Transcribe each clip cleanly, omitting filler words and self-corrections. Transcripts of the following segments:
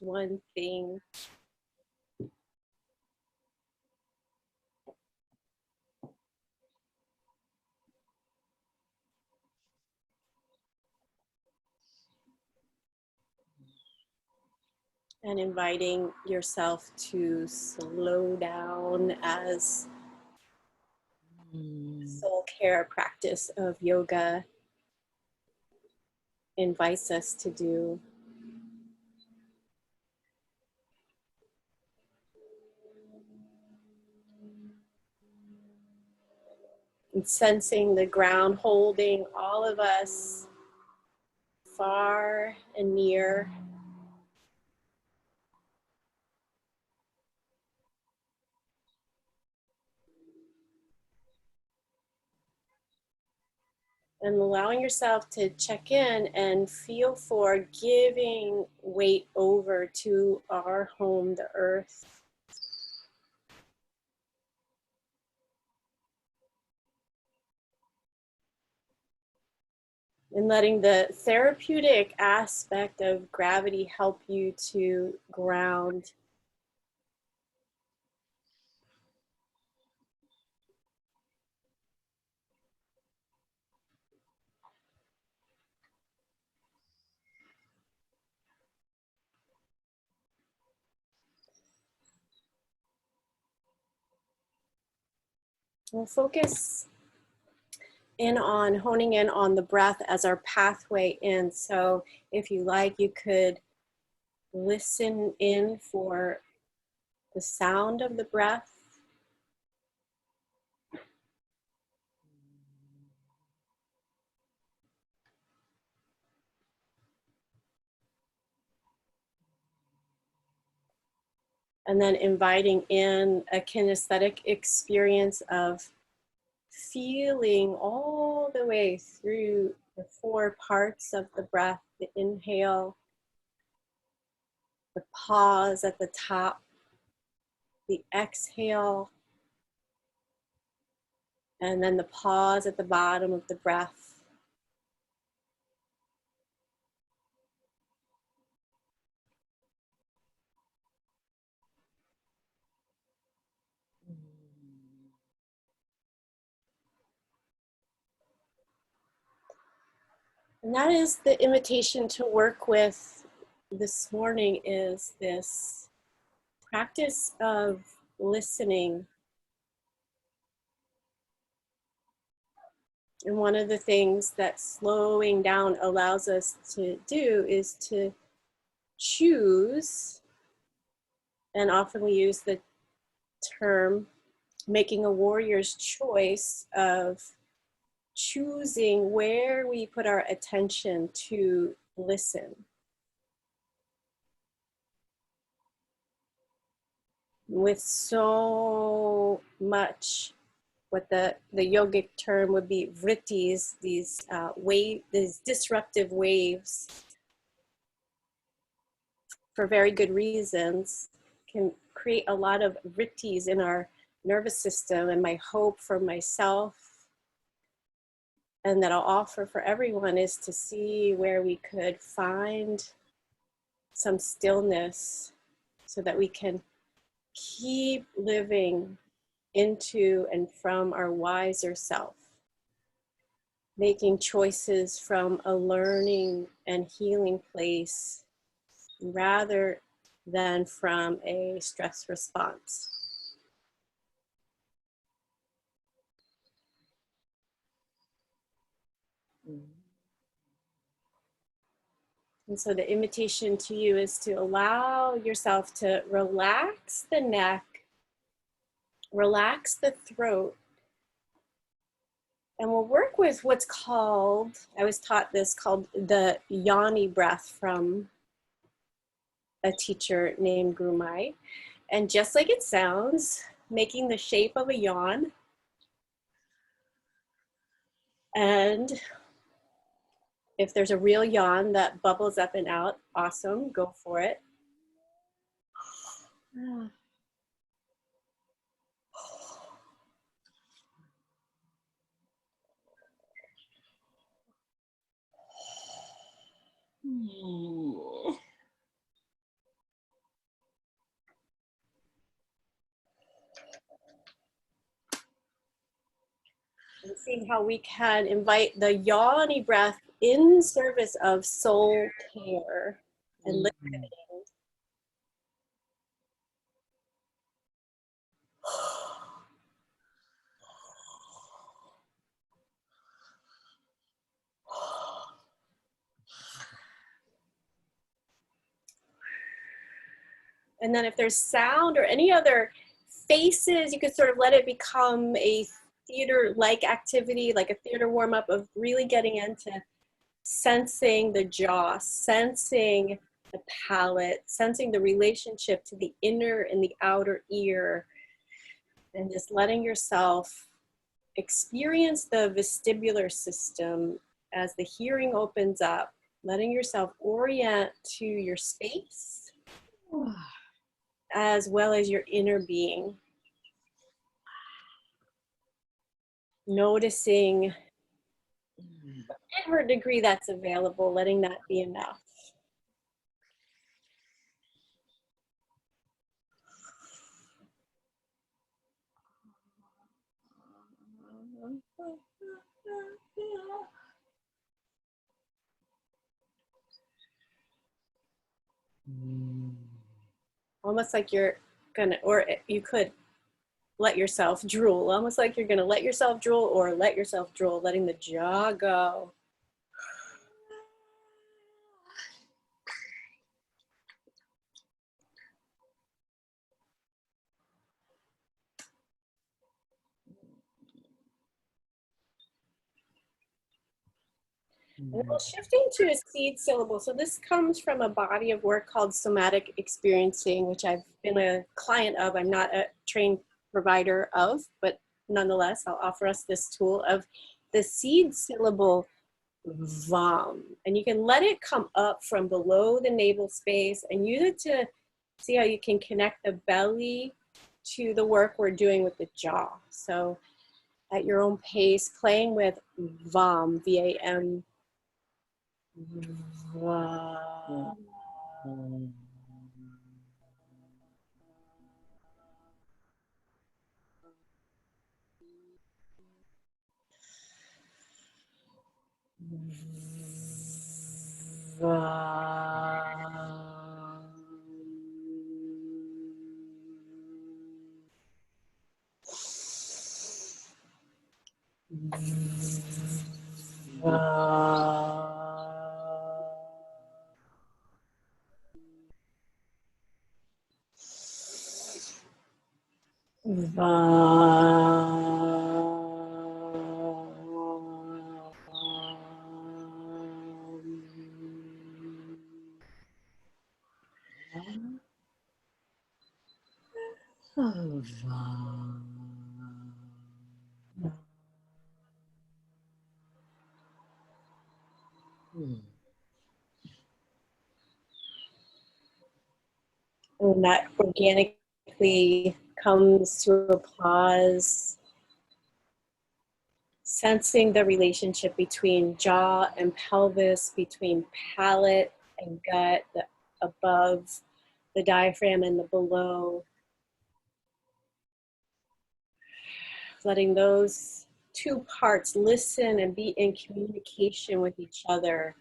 one thing. And inviting yourself to slow down as soul care practice of yoga invites us to do. And sensing the ground holding all of us far and near. And allowing yourself to check in and feel for giving weight over to our home, the earth. And letting the therapeutic aspect of gravity help you to ground. We'll focus in on honing in on the breath as our pathway in. So if you like, you could listen in for the sound of the breath. And then inviting in a kinesthetic experience of feeling all the way through the 4 parts of the breath, the inhale, the pause at the top, the exhale, and then the pause at the bottom of the breath. And that is the invitation to work with this morning, is this practice of listening. And one of the things that slowing down allows us to do is to choose, and often we use the term making a warrior's choice of choosing where we put our attention to listen. With so much, what the yogic term would be vrittis, these these disruptive waves, for very good reasons, can create a lot of vrittis in our nervous system. And my hope for myself, and that I'll offer for everyone, is to see where we could find some stillness so that we can keep living into and from our wiser self, making choices from a learning and healing place rather than from a stress response. And so the invitation to you is to allow yourself to relax the neck, relax the throat, and we'll work with what's called, I was taught this, called the yoni breath from a teacher named Grumai. And just like it sounds, making the shape of a yawn. And if there's a real yawn that bubbles up and out, awesome, go for it. And seeing how we can invite the yawny breath in service of soul care and lifting. And then if there's sound or any other faces, you could sort of let it become a theater-like activity, like a theater warm-up of really getting into sensing the jaw, sensing the palate, sensing the relationship to the inner and the outer ear, and just letting yourself experience the vestibular system as the hearing opens up, letting yourself orient to your space as well as your inner being. Noticing whatever degree that's available, letting that be enough. Almost like you're gonna, or you could let yourself drool, almost like you're gonna let yourself drool or let yourself drool, letting the jaw go. And then shifting to a seed syllable. So this comes from a body of work called somatic experiencing, which I've been a client of. I'm not a trained provider of, but nonetheless, I'll offer us this tool of the seed syllable VAM. And you can let it come up from below the navel space and use it to see how you can connect the belly to the work we're doing with the jaw. So at your own pace, playing with VAM, V-A-M. VAM. And that organically comes to a pause, sensing the relationship between jaw and pelvis, between palate and gut, the above the diaphragm and the below. Letting those two parts listen and be in communication with each other.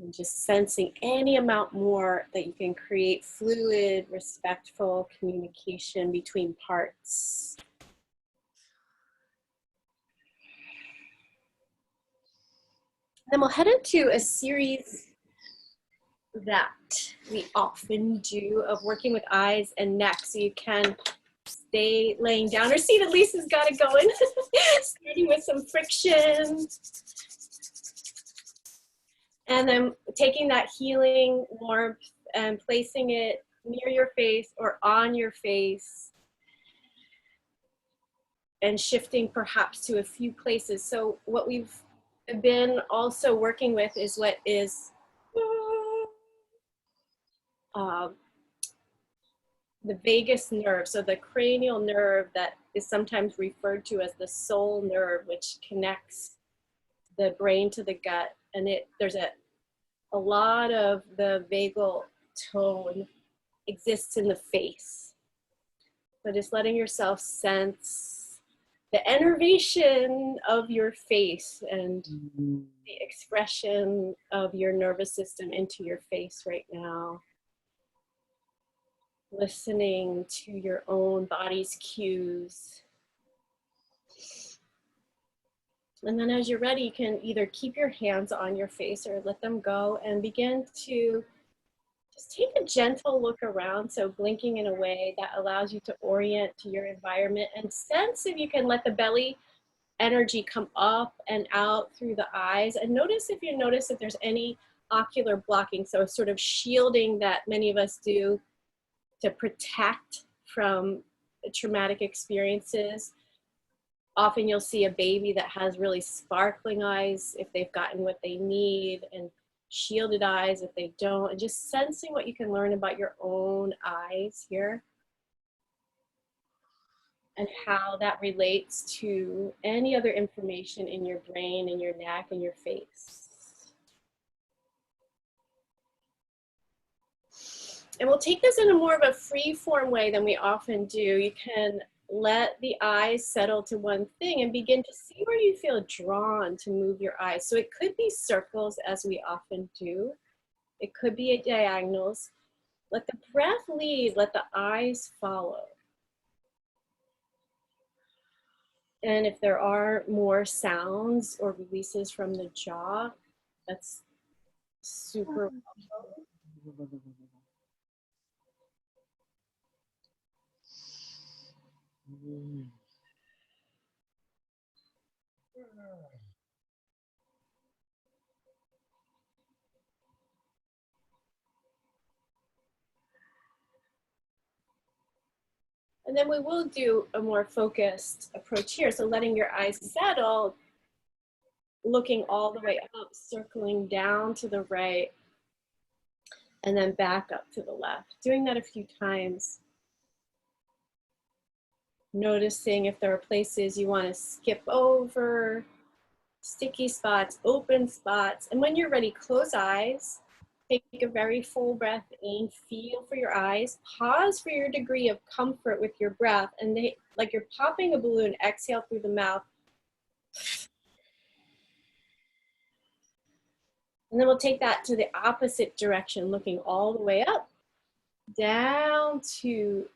And just sensing any amount more that you can create fluid, respectful communication between parts. Then we'll head into a series that we often do of working with eyes and neck. So you can stay laying down or seated. Lisa's got it going. Starting with some friction. And then taking that healing warmth and placing it near your face or on your face. And shifting perhaps to a few places. So what we've been also working with is what is the vagus nerve, so the cranial nerve that is sometimes referred to as the soul nerve, which connects the brain to the gut. And there's a lot of the vagal tone exists in the face. So just letting yourself sense the enervation of your face and the expression of your nervous system into your face right now. Listening to your own body's cues. And then as you're ready, you can either keep your hands on your face or let them go and begin to just take a gentle look around. So blinking in a way that allows you to orient to your environment and sense if you can let the belly energy come up and out through the eyes. And notice if there's any ocular blocking, so sort of shielding that many of us do to protect from traumatic experiences. Often you'll see a baby that has really sparkling eyes if they've gotten what they need, and shielded eyes if they don't, and just sensing what you can learn about your own eyes here and how that relates to any other information in your brain, in your neck, and your face. And we'll take this in a more of a free form way than we often do. You can let the eyes settle to one thing and begin to see where you feel drawn to move your eyes. So it could be circles, as we often do. It could be at diagonals. Let the breath lead, let the eyes follow. And if there are more sounds or releases from the jaw, that's super welcome. And then we will do a more focused approach here. So letting your eyes settle, looking all the way up, circling down to the right, and then back up to the left. Doing that a few times. Noticing if there are places you want to skip over, sticky spots, open spots. And when you're ready, close eyes. Take a very full breath in, feel for your eyes, pause for your degree of comfort with your breath, and like you're popping a balloon, exhale through the mouth. And then we'll take that to the opposite direction, looking all the way up, down to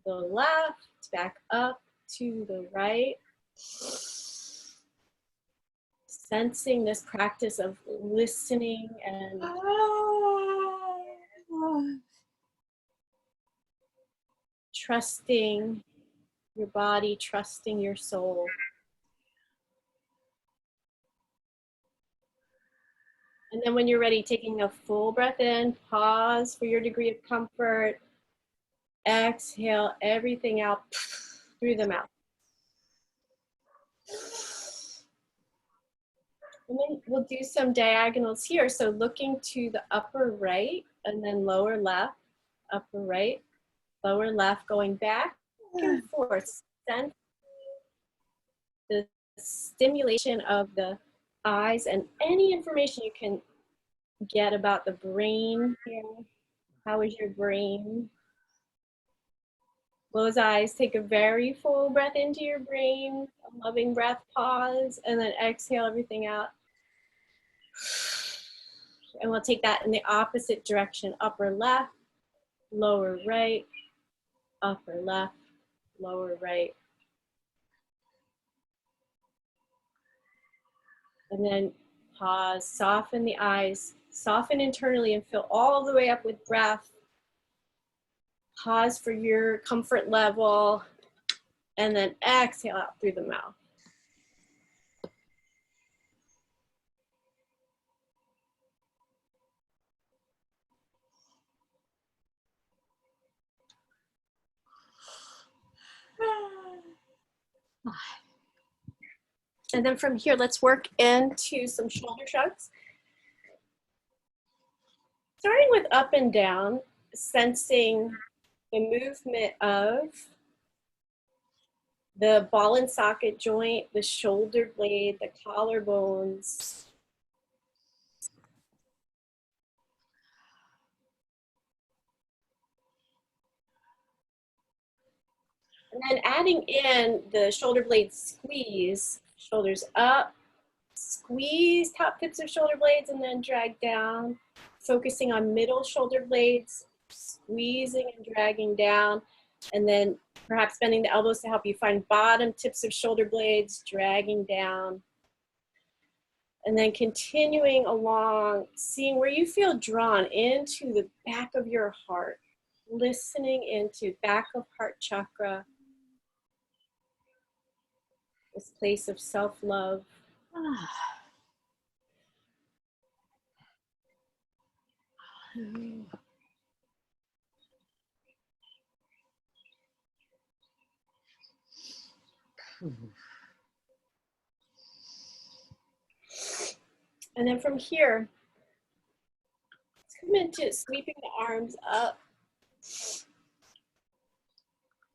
the left, back up to the right. Sensing this practice of listening and trusting your body, trusting your soul. And then when you're ready, taking a full breath in, pause for your degree of comfort. Exhale everything out through the mouth. And then we'll do some diagonals here. So looking to the upper right and then lower left, upper right, lower left, going back and forth. Sense the stimulation of the eyes and any information you can get about the brain here. How is your brain? Close eyes, take a very full breath into your brain, a loving breath, pause, and then exhale everything out. And we'll take that in the opposite direction, upper left, lower right, upper left, lower right. And then pause, soften the eyes, soften internally and fill all the way up with breath. Pause for your comfort level, and then exhale out through the mouth. And then from here, let's work into some shoulder shrugs. Starting with up and down, sensing the movement of the ball and socket joint, the shoulder blade, the collarbones. And then adding in the shoulder blade squeeze, shoulders up, squeeze top tips of shoulder blades and then drag down, focusing on middle shoulder blades, squeezing and dragging down, and then perhaps bending the elbows to help you find bottom tips of shoulder blades, dragging down. And then continuing along, seeing where you feel drawn into the back of your heart, listening into back of heart chakra, this place of self-love. And then from here, let's come into sweeping the arms up.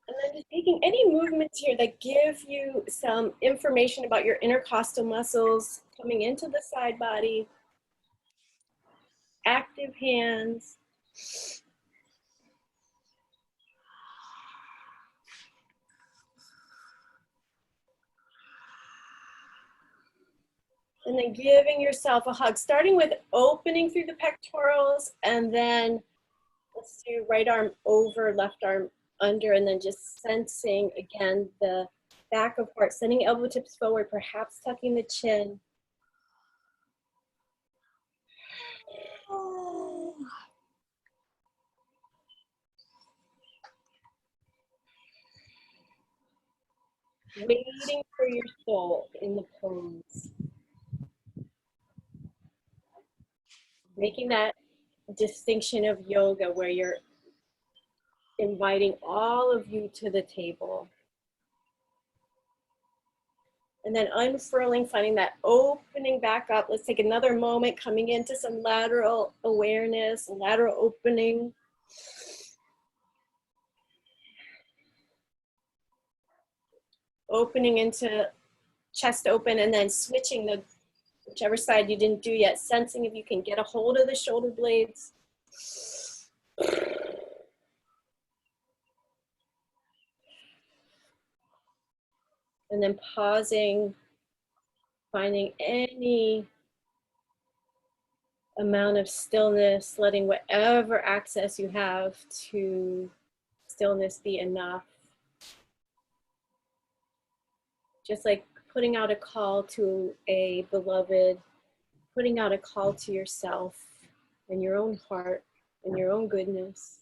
And then just taking any movements here that give you some information about your intercostal muscles, coming into the side body, active hands. And then giving yourself a hug, starting with opening through the pectorals, and then let's do right arm over, left arm under, and then just sensing again the back of heart, sending elbow tips forward, perhaps tucking the chin. Waiting for your soul in the pose. Making that distinction of yoga where you're inviting all of you to the table. And then unfurling, finding that opening back up. Let's take another moment, coming into some lateral awareness, lateral opening. Opening into chest open, and then switching the whichever side you didn't do yet, sensing if you can get a hold of the shoulder blades. And then pausing, finding any amount of stillness, letting whatever access you have to stillness be enough. Just like putting out a call to a beloved, putting out a call to yourself and your own heart and your own goodness.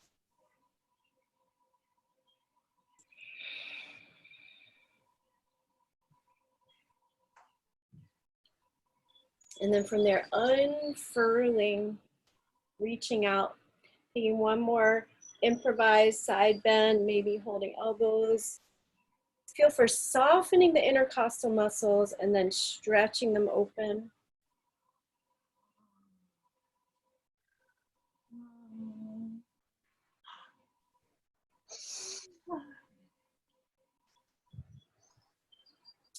And then from there, unfurling, reaching out, taking one more improvised side bend, maybe holding elbows. Feel for softening the intercostal muscles and then stretching them open.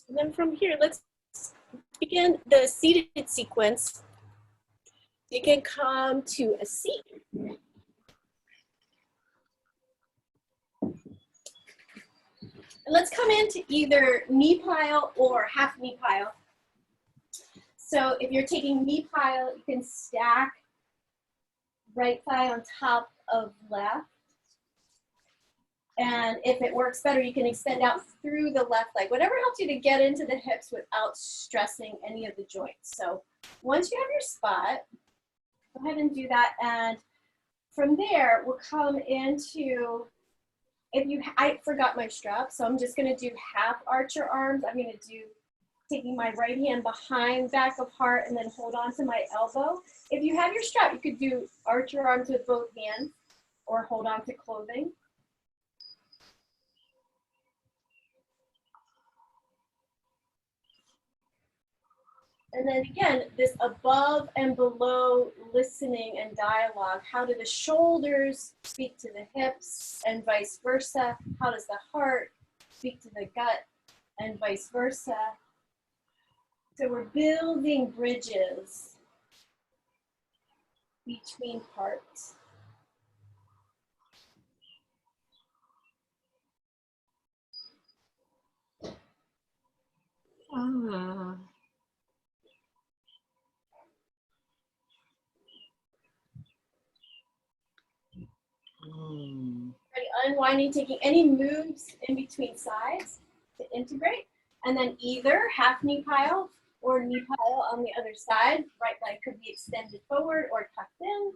And then from here, let's begin the seated sequence. You can come to a seat. And let's come into either knee pile or half knee pile. So if you're taking knee pile, you can stack right thigh on top of left. And if it works better, you can extend out through the left leg, whatever helps you to get into the hips without stressing any of the joints. So once you have your spot, go ahead and do that. And from there, we'll come into, I forgot my strap, so I'm just gonna do half arch your arms. I'm gonna do taking my right hand behind back of heart and then hold on to my elbow. If you have your strap, you could do arch your arms with both hands or hold on to clothing. And then again, this above and below listening and dialogue. How do the shoulders speak to the hips and vice versa? How does the heart speak to the gut and vice versa? So we're building bridges between parts. unwinding, taking any moves in between sides to integrate. And then either half knee pile or knee pile on the other side. Right leg could be extended forward or tucked in.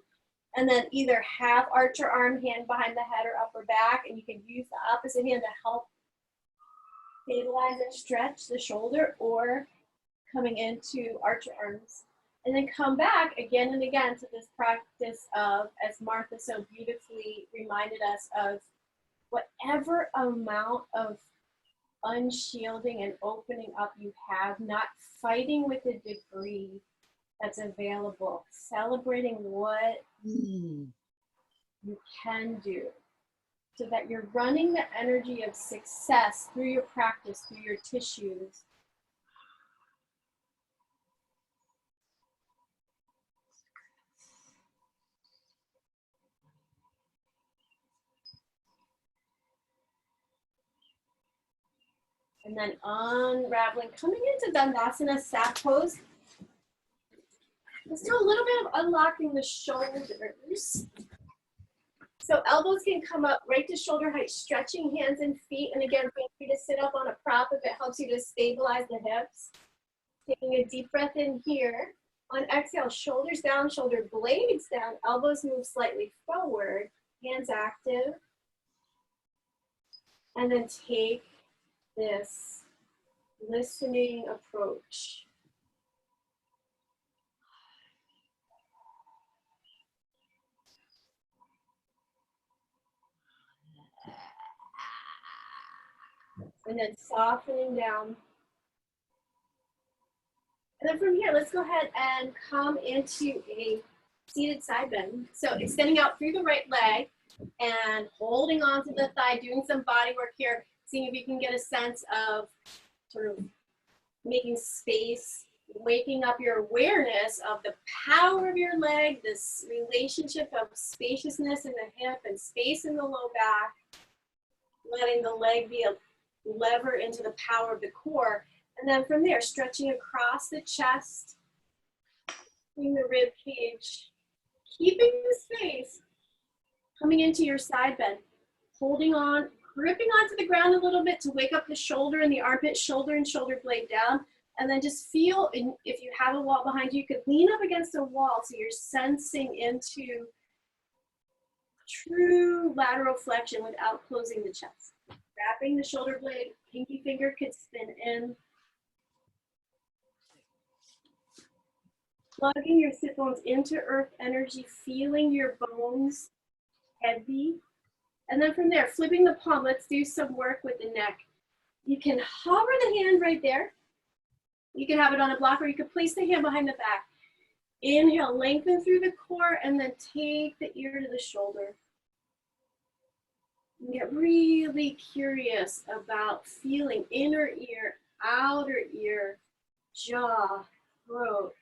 And then either half arch your arm, hand behind the head or upper back, and you can use the opposite hand to help stabilize and stretch the shoulder, or coming into arch your arms. And then come back again and again to this practice of, as Martha so beautifully reminded us of, whatever amount of unshielding and opening up you have, not fighting with the debris that's available, celebrating what you can do, so that you're running the energy of success through your practice, through your tissues. And then unraveling, coming into Dandasana sat pose. Let's do a little bit of unlocking the shoulders. So elbows can come up right to shoulder height, stretching hands and feet. And again, feel free to sit up on a prop if it helps you to stabilize the hips. Taking a deep breath in here. On exhale, shoulders down, shoulder blades down, elbows move slightly forward, hands active. And then take this listening approach. And then softening down. And then from here, let's go ahead and come into a seated side bend. So extending out through the right leg and holding on to the thigh, doing some body work here, seeing if you can get a sense of sort of making space, waking up your awareness of the power of your leg, this relationship of spaciousness in the hip and space in the low back, letting the leg be a lever into the power of the core. And then from there, stretching across the chest, in the rib cage, keeping the space, coming into your side bend, holding on, gripping onto the ground a little bit to wake up the shoulder and the armpit, shoulder and shoulder blade down. And then just feel, if you have a wall behind you, you could lean up against a wall so you're sensing into true lateral flexion without closing the chest. Wrapping the shoulder blade, pinky finger could spin in. Plugging your sit bones into earth energy, feeling your bones heavy. And then from there, flipping the palm, let's do some work with the neck. You can hover the hand right there. You can have it on a block, or you can place the hand behind the back. Inhale, lengthen through the core, and then take the ear to the shoulder. And get really curious about feeling inner ear, outer ear, jaw, throat.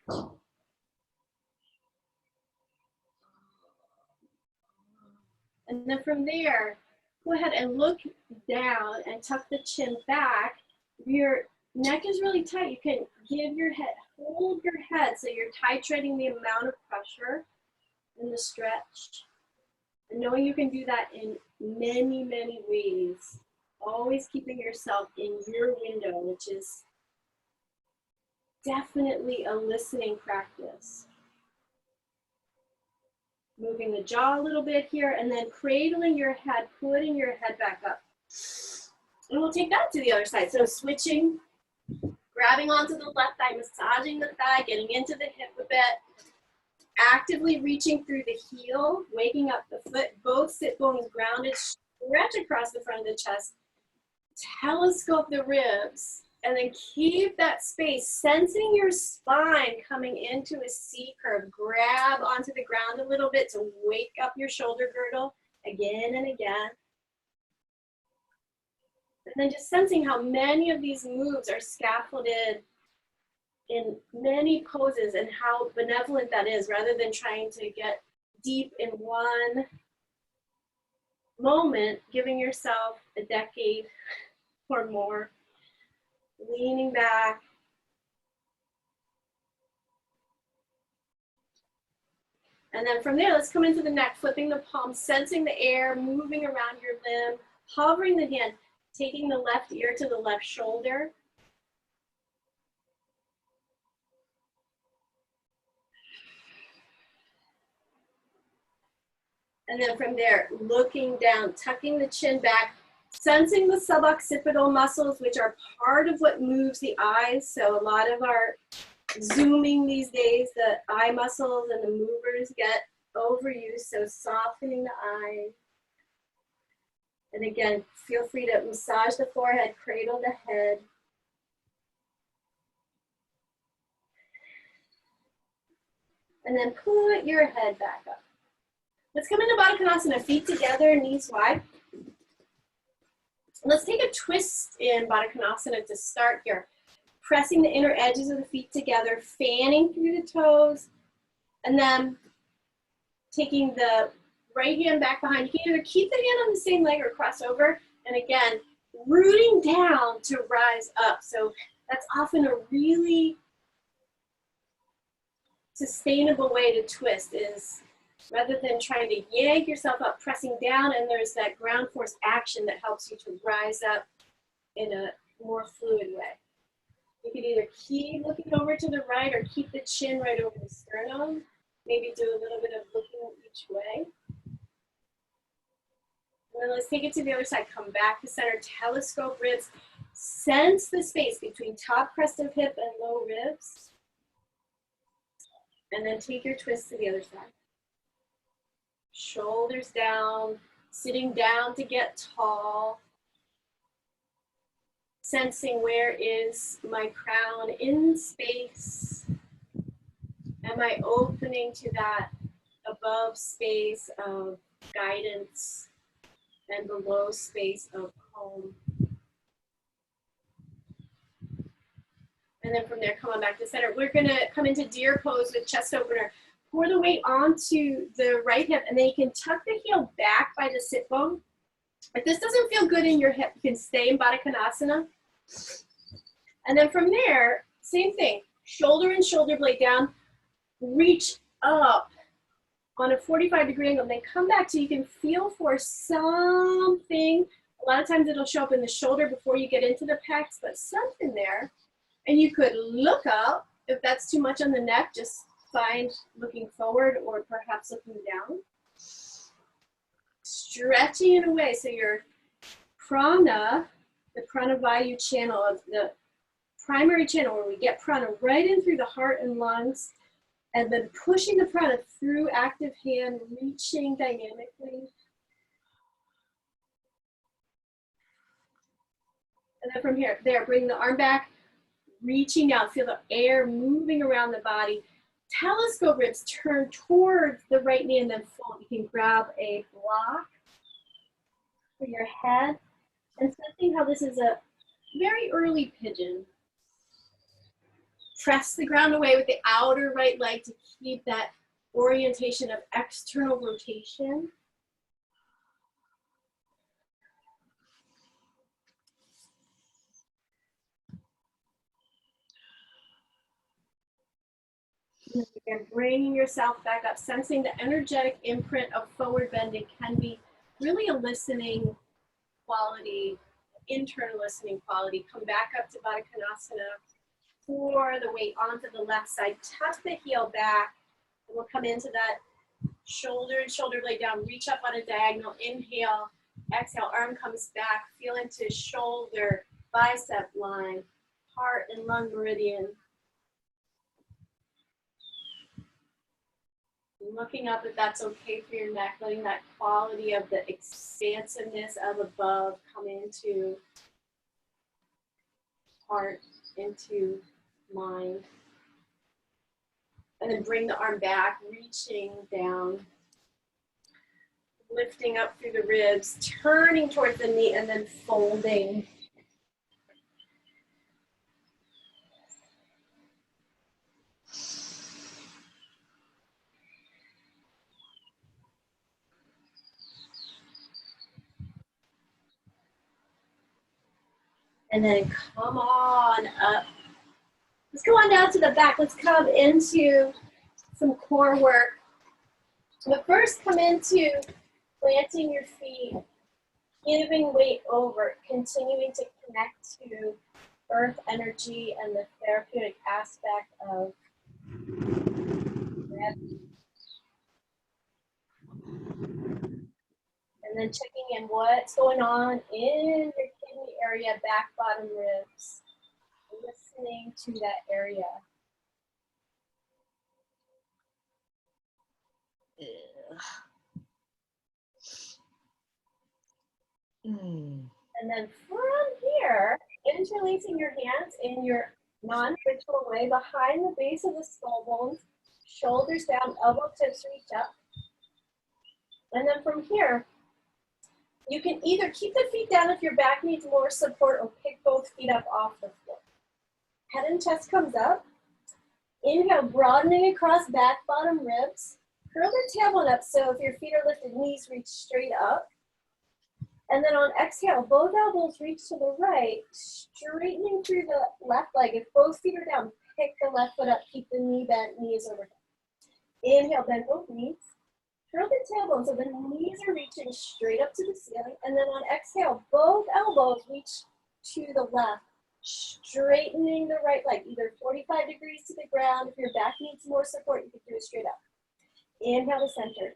And then from there, go ahead and look down and tuck the chin back. Your neck is really tight. You can give your head, hold your head so you're titrating the amount of pressure in the stretch. And knowing you can do that in many, many ways. Always keeping yourself in your window, which is definitely a listening practice. Moving the jaw a little bit here, and then cradling your head, putting your head back up. And we'll take that to the other side. So switching, grabbing onto the left thigh, massaging the thigh, getting into the hip a bit. Actively reaching through the heel, waking up the foot, both sit bones grounded, stretch across the front of the chest. Telescope the ribs. And then keep that space, sensing your spine coming into a C curve. Grab onto the ground a little bit to wake up your shoulder girdle again and again. And then just sensing how many of these moves are scaffolded in many poses and how benevolent that is, rather than trying to get deep in one moment, giving yourself a decade or more. Leaning back. And then from there, let's come into the neck, flipping the palm, sensing the air, moving around your limb, hovering the hand, taking the left ear to the left shoulder. And then from there, looking down, tucking the chin back, sensing the suboccipital muscles, which are part of what moves the eyes. So a lot of our zooming these days, the eye muscles and the movers get overused, so softening the eyes. And again, feel free to massage the forehead, cradle the head. And then put your head back up. Let's come into Baddha Konasana, feet together, knees wide. Let's take a twist in Baddha Konasana to start here. Pressing the inner edges of the feet together, fanning through the toes, and then taking the right hand back behind. You can either keep the hand on the same leg or cross over. And again, rooting down to rise up. So that's often a really sustainable way to twist, is rather than trying to yank yourself up, pressing down, and there's that ground force action that helps you to rise up in a more fluid way. You can either keep looking over to the right or keep the chin right over the sternum. Maybe do a little bit of looking each way. And then let's take it to the other side. Come back to center, telescope ribs. Sense the space between top crest of hip and low ribs. And then take your twist to the other side. Shoulders down, sitting down to get tall. Sensing where is my crown in space. Am I opening to that above space of guidance and below space of home? And then from there, come on back to center. We're gonna come into deer pose with chest opener. Pour the weight onto the right hip, and then you can tuck the heel back by the sit bone. If this doesn't feel good in your hip, you can stay in Baddha Konasana. And then from there, same thing, shoulder and shoulder blade down, reach up on a 45-degree angle, then come back so you can feel for something. A lot of times it'll show up in the shoulder before you get into the pecs, but something there. And you could look up. If that's too much on the neck, just find looking forward or perhaps looking down. Stretching it away so your prana, the pranavayu channel of the primary channel where we get prana right in through the heart and lungs, and then pushing the prana through active hand, reaching dynamically. And then from here, bring the arm back, reaching down, feel the air moving around the body. Telescope ribs turn towards the right knee and then fold. You can grab a block for your head. And sensing how this is a very early pigeon. Press the ground away with the outer right leg to keep that orientation of external rotation. And again, bringing yourself back up, sensing the energetic imprint of forward bending can be really a listening quality, internal listening quality. Come back up to Baddha Konasana. Pour the weight onto the left side, tuck the heel back, and we'll come into that shoulder and shoulder blade down, reach up on a diagonal, inhale, exhale, arm comes back, feel into shoulder, bicep line, heart and lung meridian. Looking up if that's okay for your neck, letting that quality of the expansiveness of above come into heart, into mind. And then bring the arm back, reaching down, lifting up through the ribs, turning towards the knee, and then folding. And then come on up. Let's go on down to the back. Let's come into some core work. But first, come into planting your feet, giving weight over, continuing to connect to earth energy and the therapeutic aspect of breath. And then checking in what's going on in your kidney area, back, bottom, ribs. Listening to that area. And then from here, interlacing your hands in your non-ritual way behind the base of the skull bones, shoulders down, elbow tips reach up. And then from here, you can either keep the feet down if your back needs more support or pick both feet up off the floor. Head and chest comes up. Inhale, broadening across back, bottom, ribs. Curl the tailbone up, so if your feet are lifted, knees reach straight up. And then on exhale, both elbows reach to the right, straightening through the left leg. If both feet are down, pick the left foot up, keep the knee bent, knees overhead. Inhale, bend both knees. Curl the tailbone so the knees are reaching straight up to the ceiling. And then on exhale, both elbows reach to the left, straightening the right leg, either 45 degrees to the ground. If your back needs more support, you can do it straight up. Inhale to center.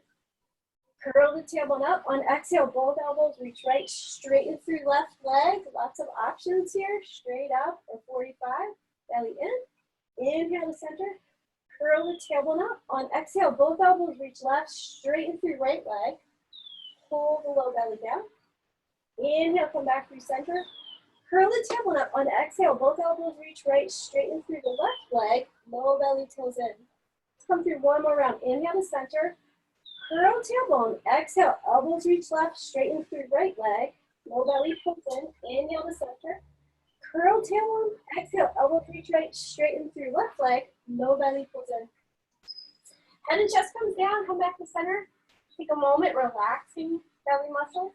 Curl the tailbone up. On exhale, both elbows reach right, straighten through left leg. Lots of options here. Straight up or 45, belly in. Inhale to center. Curl the tailbone up. On exhale, both elbows reach left, straighten through right leg. Pull the low belly down. Inhale, come back through center. Curl the tailbone up. On exhale, both elbows reach right, straighten through the left leg. Low belly toes in. Let's come through one more round. Inhale to center. Curl tailbone. Exhale, elbows reach left, straighten through right leg. Low belly pulls in. Inhale to center. Curl tailbone. Exhale, elbows reach right, straighten through left leg. Low belly pulls in. Head and chest comes down. Come back to center. Take a moment, relaxing belly muscle.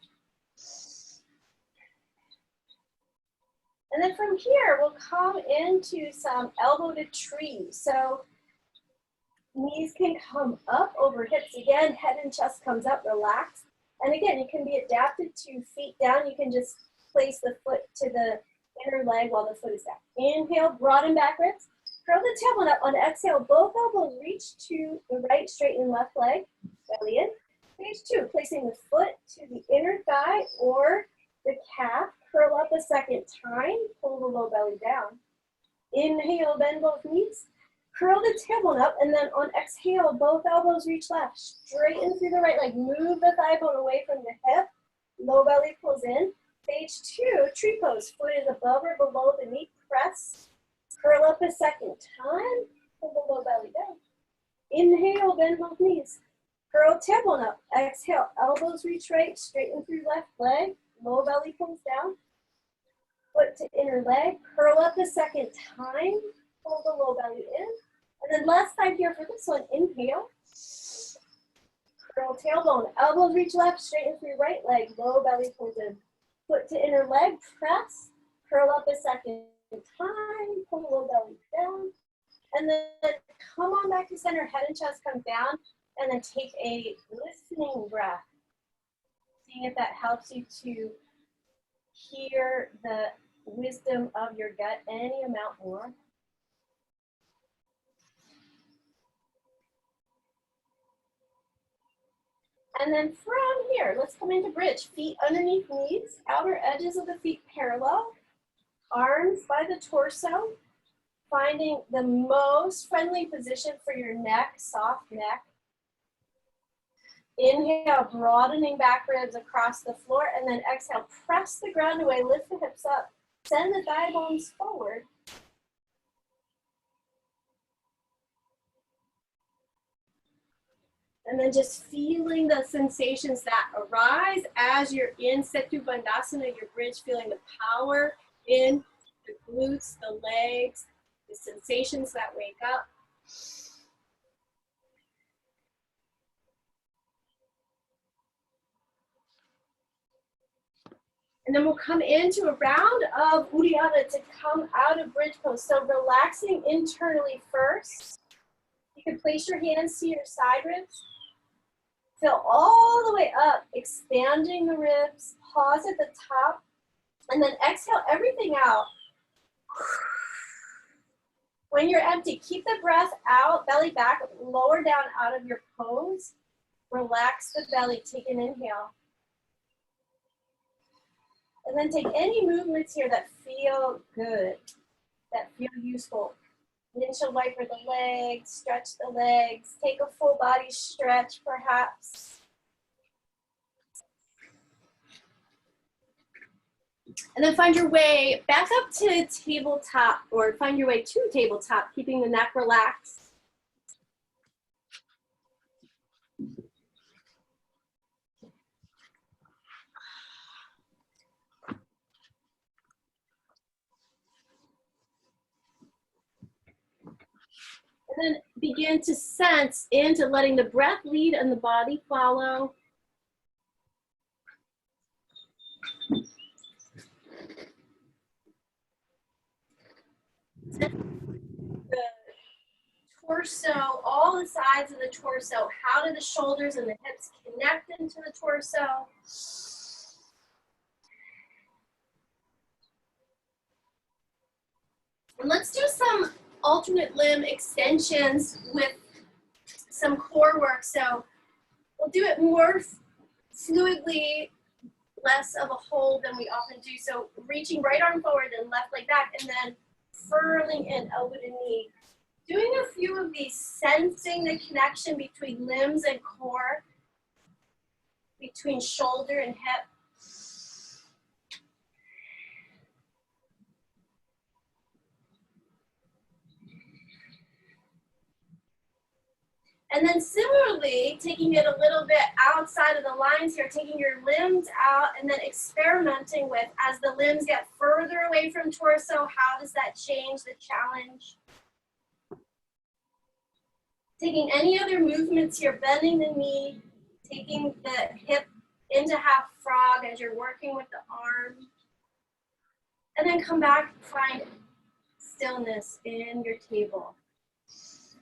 And then from here, we'll come into some elbow to tree. So knees can come up over hips. Again, head and chest comes up, relax. And again, you can be adapted to feet down. You can just place the foot to the inner leg while the foot is down. Inhale, broaden back ribs. Curl the tailbone up. On exhale, both elbows reach to the right, straighten left leg, belly in. Phase two, placing the foot to the inner thigh or the calf. Curl up a second time, pull the low belly down. Inhale, bend both knees. Curl the tailbone up, and then on exhale, both elbows reach left. Straighten through the right leg. Move the thigh bone away from the hip. Low belly pulls in. Phase two, tree pose. Foot is above or below the knee. Press. Curl up a second time. Pull the low belly down. Inhale, bend both knees. Curl tailbone up. Exhale, elbows reach right. Straighten through left leg. Low belly pulls down. Foot to inner leg. Curl up a second time. Pull the low belly in. And then last time here for this one, inhale. Curl tailbone. Elbows reach left, straighten through right leg. Low belly pulls in. Foot to inner leg, press. Curl up a second time. Pull the low belly down. And then come on back to center. Head and chest come down. And then take a listening breath. Seeing if that helps you to hear the wisdom of your gut any amount more. And then from here, let's come into bridge. Feet underneath knees, outer edges of the feet parallel, arms by the torso, finding the most friendly position for your neck, soft neck. Inhale, broadening back ribs across the floor, and then exhale, press the ground away, lift the hips up, send the thigh bones forward. And then just feeling the sensations that arise as you're in Setu Bandhasana, your bridge, feeling the power in the glutes, the legs, the sensations that wake up. And then we'll come into a round of Uddiyana to come out of bridge pose. So relaxing internally first. You can place your hands to your side ribs. Fill all the way up, expanding the ribs, pause at the top, and then exhale everything out. When you're empty, keep the breath out, belly back, lower down out of your pose. Relax the belly, take an inhale. And then take any movements here that feel good, that feel useful. Windshield wiper the legs, stretch the legs, take a full body stretch perhaps. And then find your way back up to tabletop, or find your way to tabletop, keeping the neck relaxed. And then begin to sense into letting the breath lead and the body follow. The torso, all the sides of the torso. How do the shoulders and the hips connect into the torso? And let's do some alternate limb extensions with some core work. So we'll do it more fluidly, less of a hold than we often do. So reaching right arm forward and left leg back, and then furling in elbow to knee. Doing a few of these, sensing the connection between limbs and core, between shoulder and hip. And then similarly, taking it a little bit outside of the lines here, taking your limbs out and then experimenting with, as the limbs get further away from torso, how does that change the challenge? Taking any other movements here, bending the knee, taking the hip into half frog as you're working with the arm. And then come back, find stillness in your table.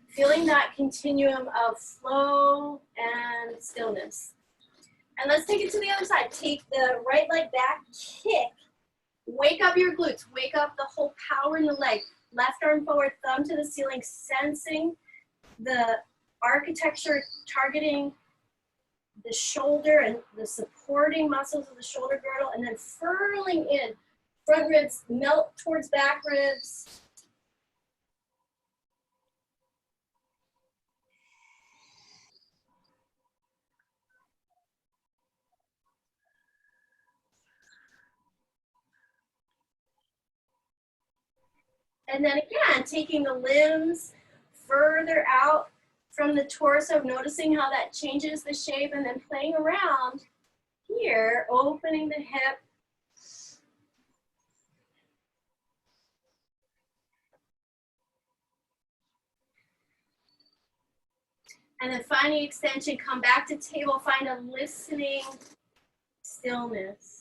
Feeling that continuum of flow and stillness. And let's take it to the other side. Take the right leg back, kick. Wake up your glutes, wake up the whole power in the leg. Left arm forward, thumb to the ceiling, sensing the architecture, targeting the shoulder and the supporting muscles of the shoulder girdle, and then furling in. Front ribs melt towards back ribs. And then again, taking the limbs further out from the torso, noticing how that changes the shape, and then playing around here, opening the hip. And then finding extension, come back to table, find a listening stillness.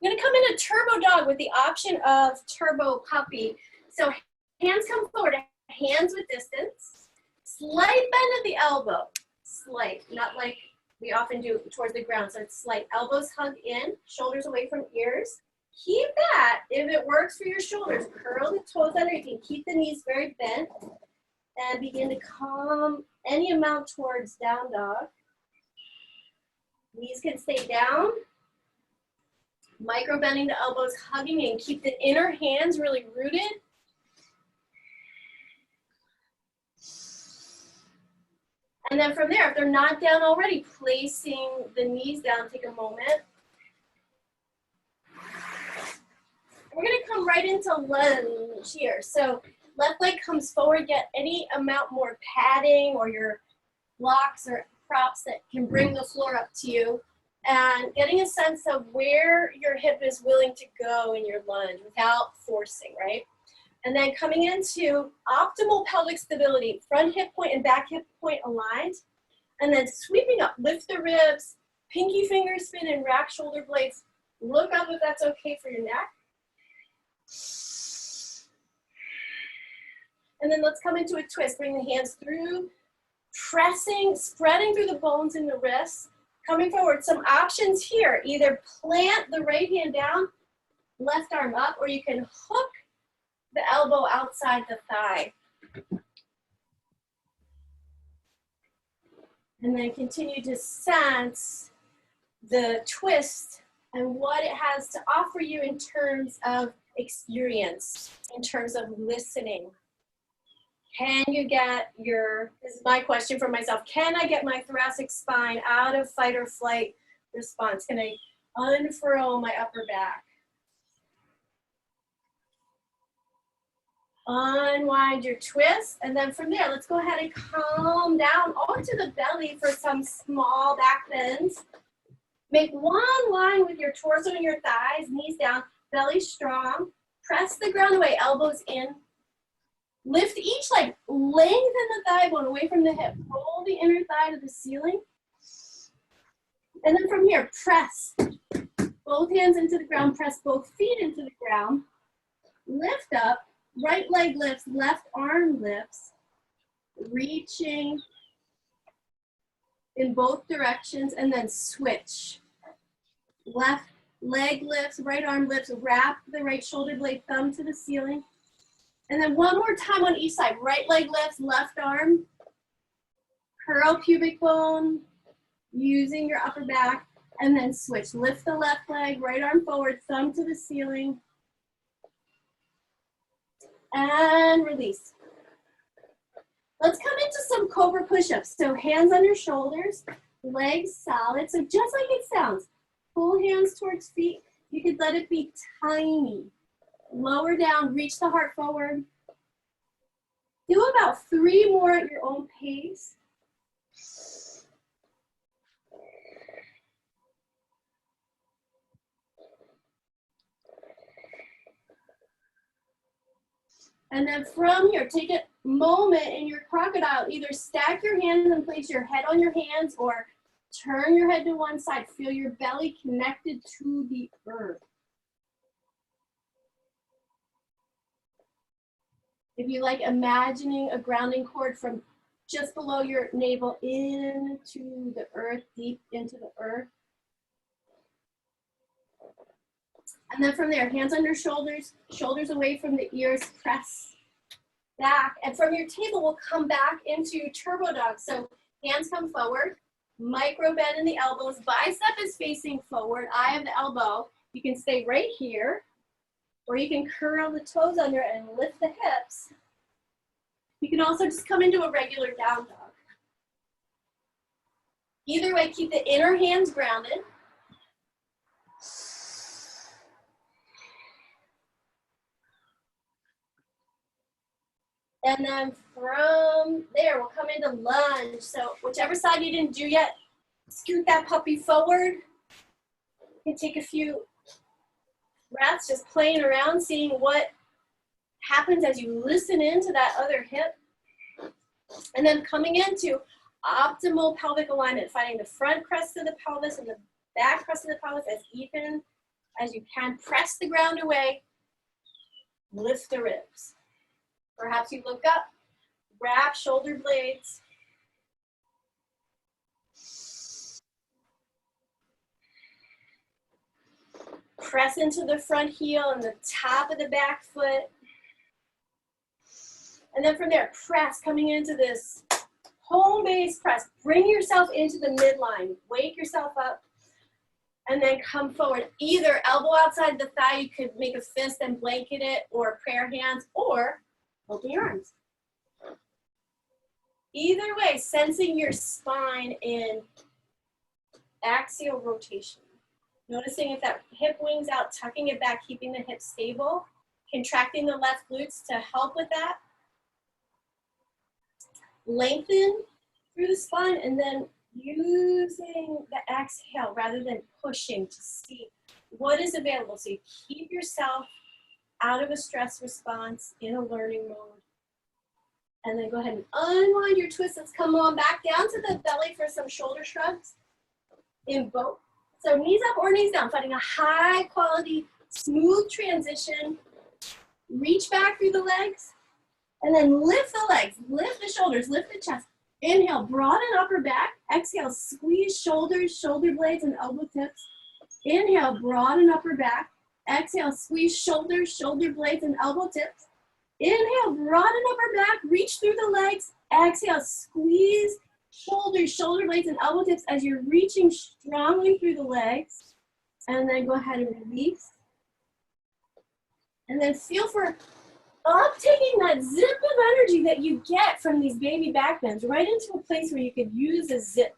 I'm gonna come into turbo dog with the option of turbo puppy. So hands come forward, hands with distance, slight bend at the elbow, slight, not like we often do towards the ground. So it's slight, elbows hug in, shoulders away from ears. Keep that, if it works for your shoulders, curl the toes under, you can keep the knees very bent, and begin to come any amount towards down dog. Knees can stay down. Micro bending the elbows, hugging in. Keep the inner hands really rooted. And then from there, if they're not down already, placing the knees down, take a moment. We're gonna come right into lunge here. So left leg comes forward, get any amount more padding or your blocks or props that can bring the floor up to you. And getting a sense of where your hip is willing to go in your lunge without forcing, right? And then coming into optimal pelvic stability, front hip point and back hip point aligned. And then sweeping up, lift the ribs, pinky finger spin and rack shoulder blades. Look up if that's okay for your neck. And then let's come into a twist. Bring the hands through Pressing, spreading through the bones in the wrists, coming forward. Some options here, either plant the right hand down, left arm up, or you can hook the elbow outside the thigh. And then continue to sense the twist and what it has to offer you in terms of experience, in terms of listening. Can you get your, this is my question for myself, can I get my thoracic spine out of fight or flight response? Can I unfurl my upper back? Unwind your twist, and then from there, let's go ahead and calm down onto the belly for some small back bends. Make one line with your torso and your thighs, knees down, belly strong. Press the ground away, elbows in. Lift each leg, lengthen the thigh bone away from the hip. Roll the inner thigh to the ceiling. And then from here, press both hands into the ground, press both feet into the ground. Lift up, right leg lifts, left arm lifts. Reaching in both directions, and then switch. Left leg lifts, right arm lifts, wrap the right shoulder blade, thumb to the ceiling. And then one more time on each side. Right leg lifts, left arm. Curl pubic bone, using your upper back, and then switch. Lift the left leg, right arm forward, thumb to the ceiling. And release. Let's come into some cobra push-ups. So hands on your shoulders, legs solid. So just like it sounds, pull hands towards feet. You could let it be tiny. Lower down, reach the heart forward. Do about 3 more at your own pace. And then from here, take a moment in your crocodile. Either stack your hands and place your head on your hands, or turn your head to one side. Feel your belly connected to the earth. If you like, imagining a grounding cord from just below your navel into the earth, deep into the earth. And then from there, hands on your shoulders, shoulders away from the ears, press back. And from your table, we'll come back into turbo dog. So hands come forward, micro bend in the elbows, bicep is facing forward, eye of the elbow. You can stay right here, or you can curl the toes under and lift the hips. You can also just come into a regular down dog. Either way, keep the inner hands grounded. And then from there, we'll come into lunge. So whichever side you didn't do yet, scoot that puppy forward. You can take a few breaths, just playing around, seeing what happens as you listen into that other hip. And then coming into optimal pelvic alignment, finding the front crest of the pelvis and the back crest of the pelvis as even as you can. Press the ground away, lift the ribs. Perhaps you look up, wrap shoulder blades. Press into the front heel and the top of the back foot. And then from there, press, coming into this home base press. Bring yourself into the midline. Wake yourself up. And then come forward. Either elbow outside the thigh, you could make a fist and blanket it, or prayer hands, or open your arms. Either way, sensing your spine in axial rotation. Noticing if that hip wings out, tucking it back, keeping the hip stable, contracting the left glutes to help with that. Lengthen through the spine, and then using the exhale rather than pushing to see what is available. So you keep yourself out of a stress response in a learning mode. And then go ahead and unwind your twist. Let's come on back down to the belly for some shoulder shrugs in both. So knees up or knees down, finding a high quality, smooth transition. Reach back through the legs, and then lift the legs, lift the shoulders, lift the chest. Inhale, broaden upper back. Exhale, squeeze shoulders, shoulder blades, and elbow tips. Inhale, broaden upper back. Exhale, squeeze shoulders, shoulder blades, and elbow tips. Inhale, broaden upper back, reach through the legs. Exhale, squeeze shoulders, shoulder blades, and elbow tips as you're reaching strongly through the legs. And then go ahead and release. And then feel for uptaking that zip of energy that you get from these baby back bends right into a place where you could use a zip.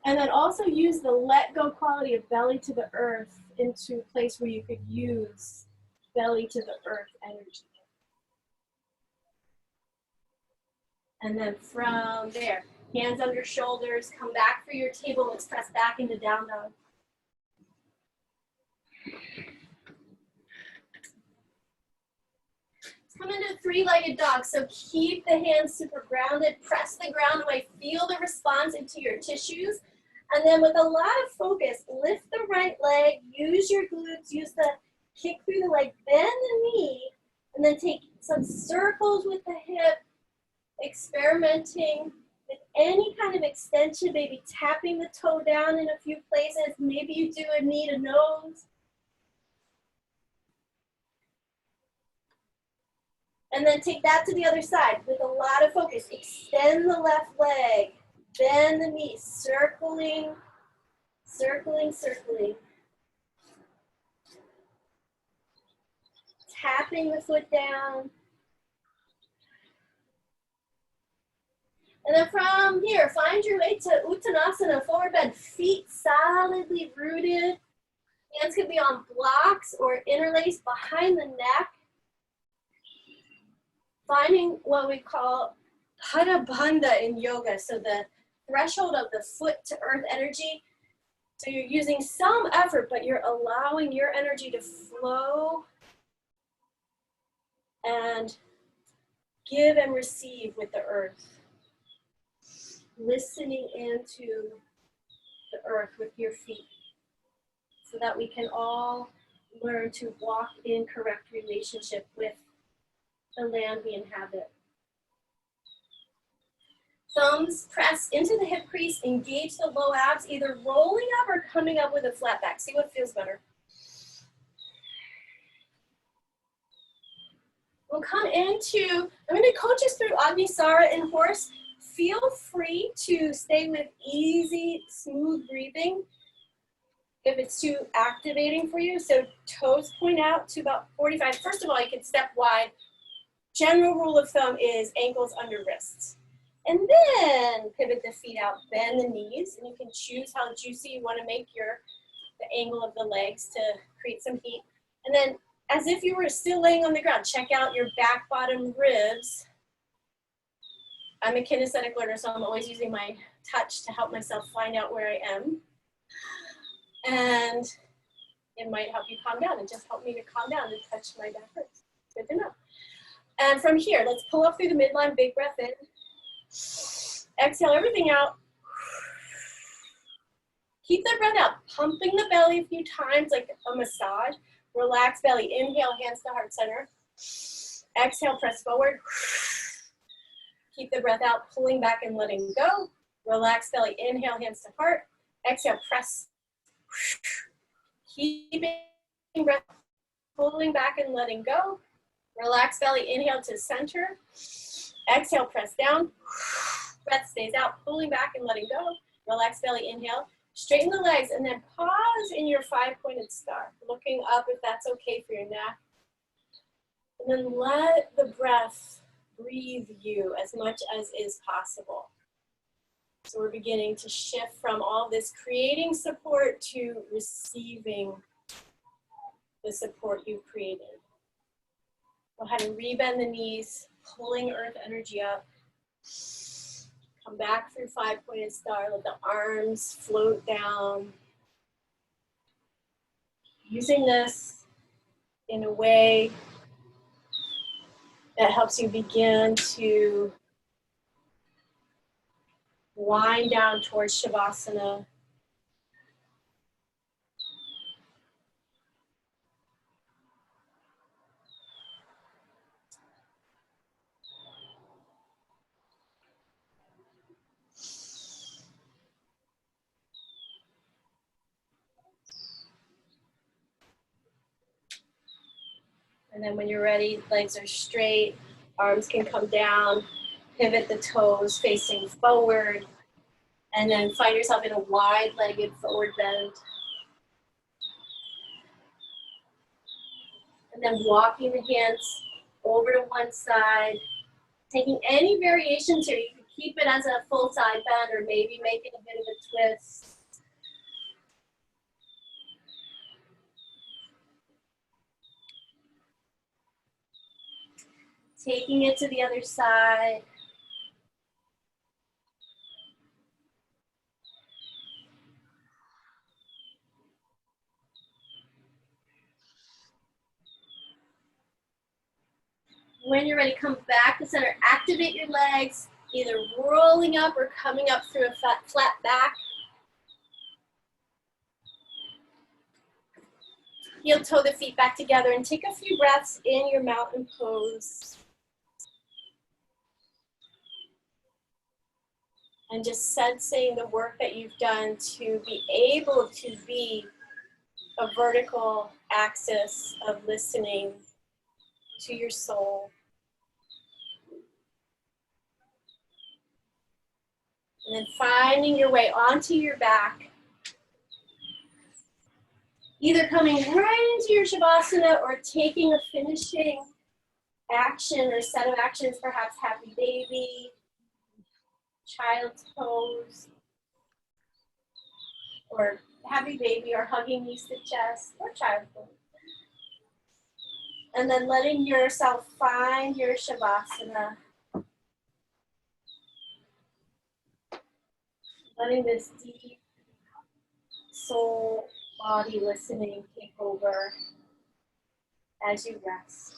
And then also use the let go quality of belly to the earth into a place where you could use belly to the earth energy. And then from there, hands under shoulders, come back for your table. Let's press back into down dog. Come into three-legged dog. So keep the hands super grounded. Press the ground away. Feel the response into your tissues. And then with a lot of focus, lift the right leg. Use your glutes. Use the kick through the leg. Bend the knee. And then take some circles with the hip. Experimenting with any kind of extension. Maybe tapping the toe down in a few places. Maybe you do a knee to nose. And then take that to the other side with a lot of focus. Extend the left leg, bend the knee, circling, circling, circling. Tapping the foot down. And then from here, find your way to Uttanasana, forward bend, feet solidly rooted. Hands can be on blocks or interlaced behind the neck. Finding what we call Pada Bandha in yoga, so the threshold of the foot to earth energy. So you're using some effort, but you're allowing your energy to flow and give and receive with the earth. Listening into the earth with your feet so that we can all learn to walk in correct relationship with the land we inhabit. Thumbs press into the hip crease, engage the low abs, either rolling up or coming up with a flat back. See what feels better. We'll come into, I'm going to coach us through Agnisara and horse. Feel free to stay with easy, smooth breathing if it's too activating for you. So toes point out to about 45. First of all, you can step wide. General rule of thumb is ankles under wrists. And then pivot the feet out, bend the knees, and you can choose how juicy you want to make the angle of the legs to create some heat. And then as if you were still laying on the ground, check out your back bottom ribs. I'm a kinesthetic learner, so I'm always using my touch to help myself find out where I am. And it might help you calm down. It just helped me to calm down and touch my back ribs. Good to know. And from here, let's pull up through the midline, big breath in. Exhale everything out. Keep the breath out, pumping the belly a few times like a massage. Relax belly, inhale, hands to heart center. Exhale, press forward. Keep the breath out, pulling back and letting go. Relax belly, inhale, hands to heart. Exhale, press. Keeping breath, pulling back and letting go. Relax belly, inhale to center. Exhale, press down. Breath stays out, pulling back and letting go. Relax belly, inhale. Straighten the legs and then pause in your five-pointed star. Looking up if that's okay for your neck. And then let the breath breathe you as much as is possible. So we're beginning to shift from all this creating support to receiving the support you've created. Go ahead and rebend the knees, pulling earth energy up. Come back through five-pointed star, let the arms float down. Using this in a way that helps you begin to wind down towards Shavasana. And then when you're ready, legs are straight, arms can come down, pivot the toes facing forward, and then find yourself in a wide-legged forward bend. And then walking the hands over to one side, taking any variations here. You can keep it as a full side bend or maybe make it a bit of a twist. Taking it to the other side. When you're ready, come back to center. Activate your legs, either rolling up or coming up through a flat back. Heel toe the feet back together and take a few breaths in your mountain pose. And just sensing the work that you've done to be able to be a vertical axis of listening to your soul. And then finding your way onto your back. Either coming right into your Shavasana or taking a finishing action or set of actions, perhaps happy baby, child's pose, or happy baby, or hugging knees to chest, or child's pose. And then letting yourself find your Shavasana. Letting this deep soul body listening take over as you rest.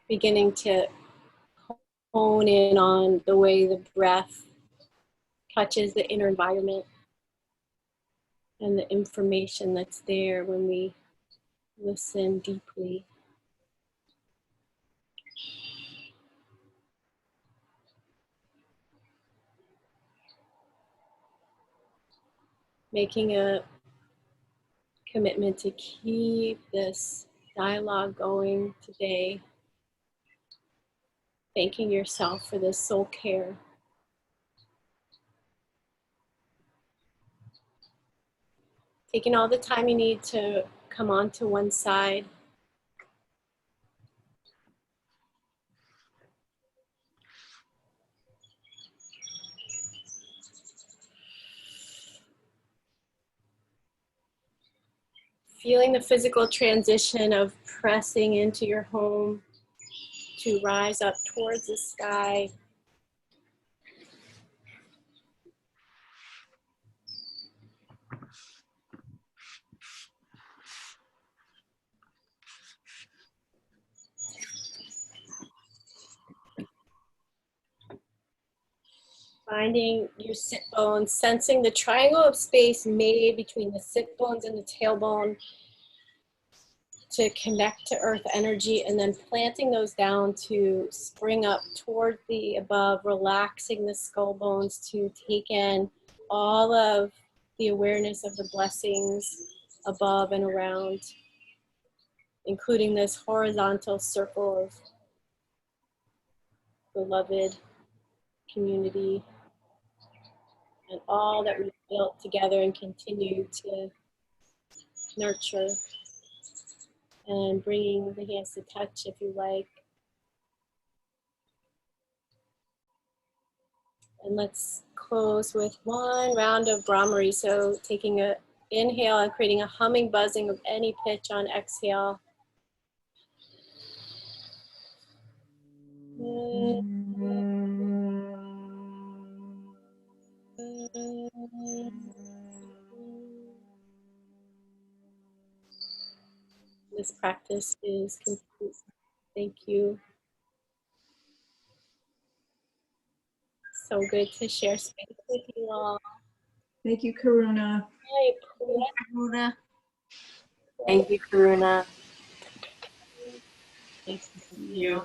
Beginning to hone in on the way the breath touches the inner environment and the information that's there when we listen deeply. Making a commitment to keep this dialogue going today. Thanking yourself for this soul care. Taking all the time you need to come onto one side. Feeling the physical transition of pressing into your home to rise up towards the sky. Finding your sit bones, sensing the triangle of space made between the sit bones and the tailbone to connect to earth energy, and then planting those down to spring up toward the above, relaxing the skull bones to take in all of the awareness of the blessings above and around, including this horizontal circle of beloved community and all that we've built together and continue to nurture, and bringing the hands to touch if you like. And let's close with one round of Brahmari. So taking an inhale and creating a humming, buzzing of any pitch on exhale. This practice is complete. Thank you. So good to share space with you all. Thank you, Karuna. Hi, Karuna. Thank you, Karuna. Thank you.